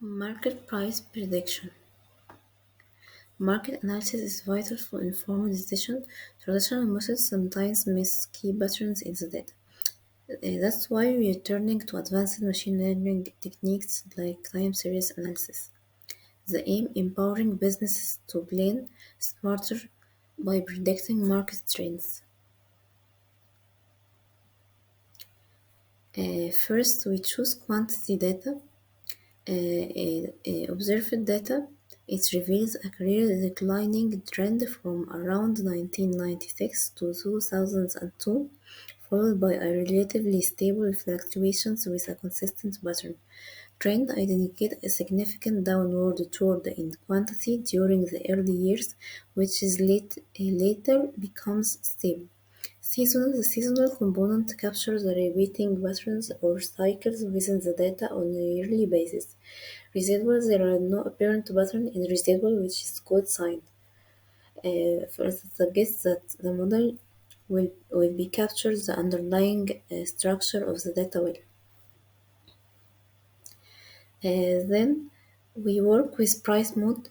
Market price prediction. Market analysis is vital for informed decision. Traditional methods sometimes miss key patterns in the data. That's why we are turning to advanced machine learning techniques like time series analysis. The aim empowering businesses to plan smarter by predicting market trends. First, we choose quantity data. Observed data, it reveals a clear declining trend from around 1996 to 2002, followed by a relatively stable fluctuations with a consistent pattern. Trend indicate a significant downward trend in quantity during the early years, which is later becomes stable. The seasonal component captures the repeating patterns or cycles within the data on a yearly basis. Residuals, there are no apparent pattern in residual, which is good sign. First, suggests that the model will be captures the underlying structure of the data well. Then we work with price mode.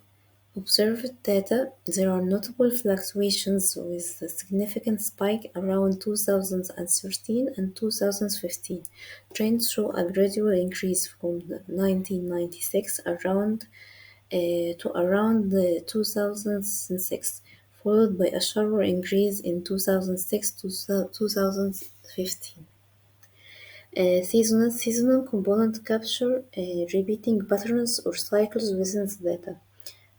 Observed data, there are notable fluctuations with a significant spike around 2013 and 2015. Trends show a gradual increase from the 1996 to around 2006, followed by a sharper increase in 2006 to 2015. Seasonal component capture repeating patterns or cycles within the data,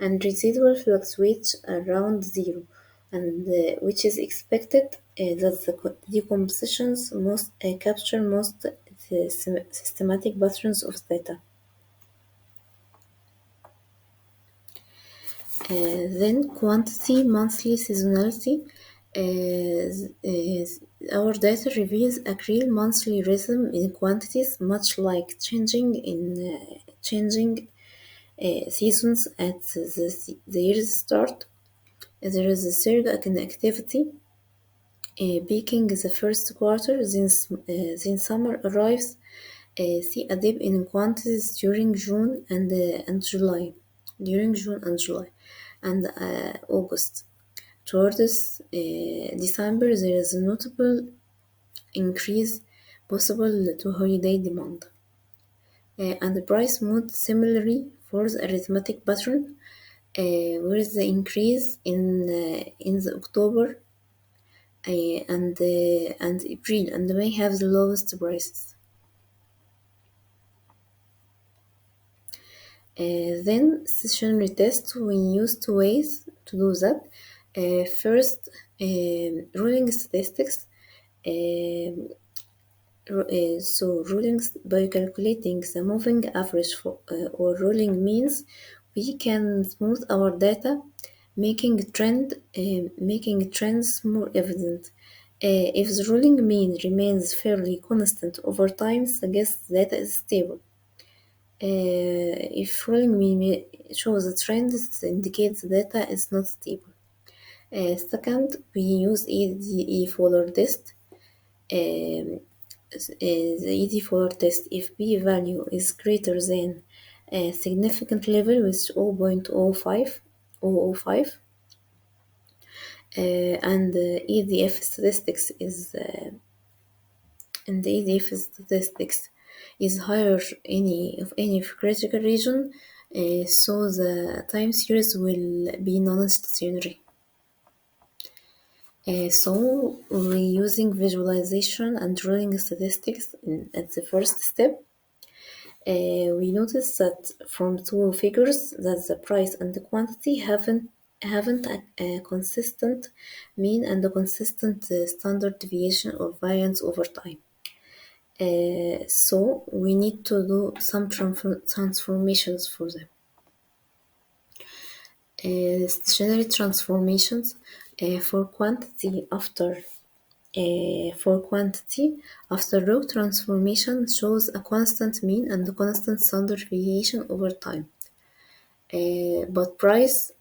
and residual fluctuates around zero, and which is expected that the decompositions most capture most systematic patterns of data. Then quantity monthly seasonality. Our data reveals a clear monthly rhythm in quantities, much like changing seasons at the year's start. There is a surge in activity, peaking the first quarter, then summer arrives. See a dip in quantities during June and July, and August. Towards December, there is a notable increase possible to holiday demand. And the price mode similarly follows a arithmetic pattern, where the increase in the October and April and May have the lowest prices. Then stationary test, we use two ways to do that. First, ruling statistics. Ruling by calculating the moving average or ruling means, we can smooth our data, making trends more evident. If the ruling mean remains fairly constant over time, suggests data is stable. If ruling mean shows a trend, it indicates the data is not stable. Second, we use EDE follower test. The ED follower test, if p value is greater than a significant level with 0.05, and EDF statistics is and the EDF statistics is higher any critical region, so the time series will be non-stationary. So we're using visualization and ruling statistics at the first step. We notice that from two figures that the price and the quantity haven't a consistent mean and a consistent standard deviation or variance over time. So we need to do some transformations for them. Stationary transformations for quantity after log transformation shows a constant mean and a constant standard deviation over time. But price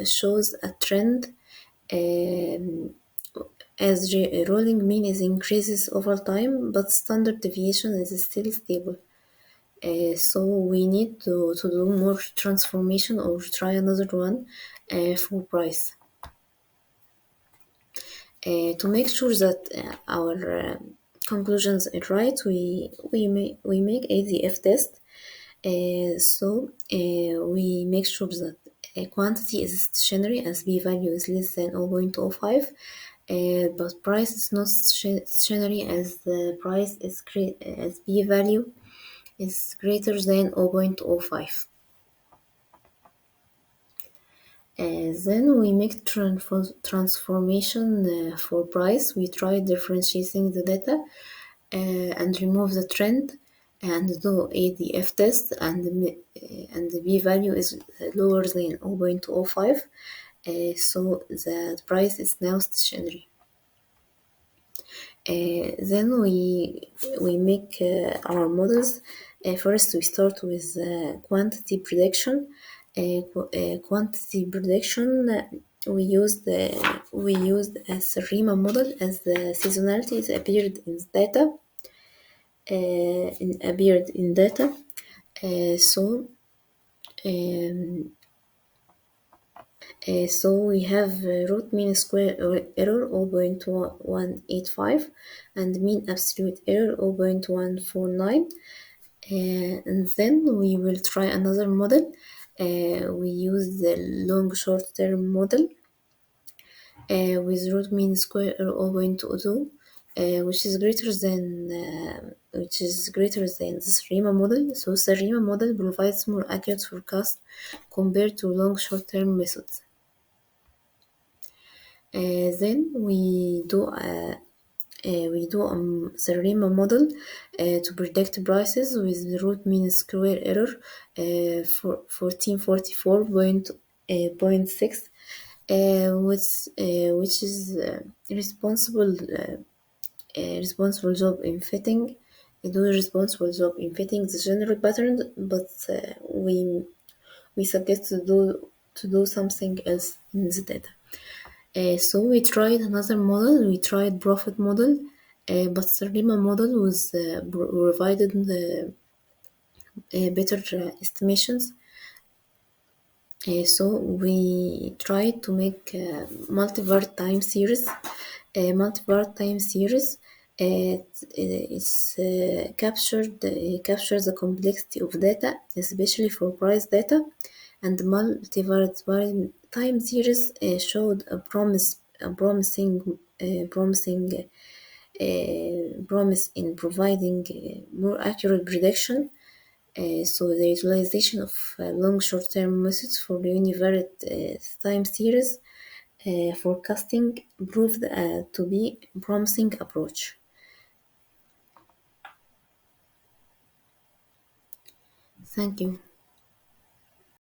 shows a trend, as rolling mean is increases over time, but standard deviation is still stable. So we need to do more transformation or try another one for price. To make sure that our conclusions are right, we make ADF test. We make sure that quantity is stationary as p value is less than 0.05, but price is not stationary as the price is as p value is greater than 0.05. Then we make transformation for price. We try differentiating the data and remove the trend and do ADF test, and the p value is lower than 0.05. So the price is now stationary. Then we make our models. First, we start with quantity prediction. Quantity prediction, we used a RIMA model as the seasonalities appeared in data. Appeared in data. So um, so we have root mean square error 0.185 and mean absolute error 0.149. And then we will try another model. We use the long short term model with root mean square error 0.02, which is greater than the SRIMA model. So SRIMA model provides more accurate forecast compared to long short term methods. Then the RIMA model to predict prices with the root mean square error for 1444.6, which is responsible job in fitting. It do a responsible job in fitting the general pattern, but we suggest to do something else in the data. So we tried another model. We tried profit model, but Sarima model was provided better estimations. So we tried to make multivariate time series. Multivariate time series captures the complexity of data, especially for price data, and multivariate time series showed promise in providing more accurate prediction. So the utilization of long short-term methods for the univariate time series forecasting proved to be a promising approach. Thank you.